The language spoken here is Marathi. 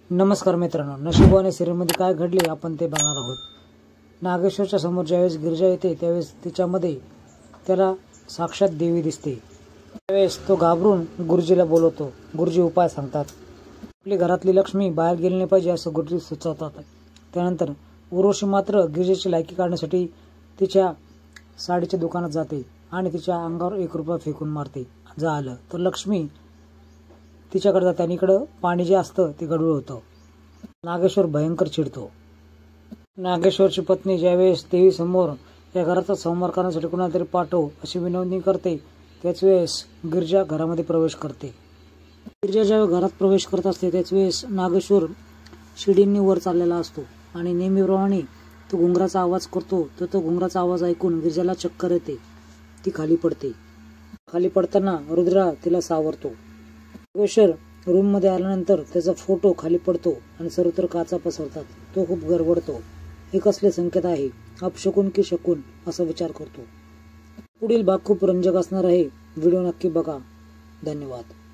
नमस्कार मित्रांनो, नशिबाने सिरीजमध्ये काय घडले आपण ते बघणार आहोत। नागेश्वरच्या समोर ज्यावेळेस गिरिजा येते त्यावेळेस तिच्यामध्ये त्याला साक्षात देवी दिसते। त्यावेळेस तो घाबरून गुरुजीला बोलवतो। गुरुजी उपाय सांगतात। आपली घरातली लक्ष्मी बाहेर गेली नाही पाहिजे असं गुरुजी सुचवतात। त्यानंतर उर्वशी मात्र गिरिजेची लायकी काढण्यासाठी तिच्या साडीच्या दुकानात जाते आणि तिच्या अंगावर 1 रुपया फेकून मारते। झालं तर लक्ष्मी तिच्याकडे जाते आणि इकडे पाणी जे असतं ते गढूळ होतं। नागेश्वर भयंकर चिडतो। नागेश्वरची पत्नी ज्यावेळेस देवी समोर या घराचा संहार करण्यासाठी कोणाला तरी पाठव अशी विनवणी करते त्याच वेळेस गिरिजा घरामध्ये प्रवेश करते। गिरिजा ज्यावेळेस घरात प्रवेश करत असते त्याच वेळेस नागेश्वर शिडींनी वर चाललेला असतो आणि नेहमीप्रमाणे तो घुंगराचा आवाज करतो। तर तो घुंगराचा आवाज ऐकून गिरिजाला चक्कर येते। ती खाली पडते। खाली पडताना रुद्रा तिला सावरतो। नागेश्वर रूम मध्ये आल्यानंतर त्याचा फोटो खाली पडतो आणि सर्वत्र काचा पसरतात। तो खूप गडबडतो। हे कसले संकेत आहे, अपशकुन की शकून असा विचार करतो। पुढील भाग खूप रंजक असणार आहे। व्हिडिओ नक्की बघा। धन्यवाद।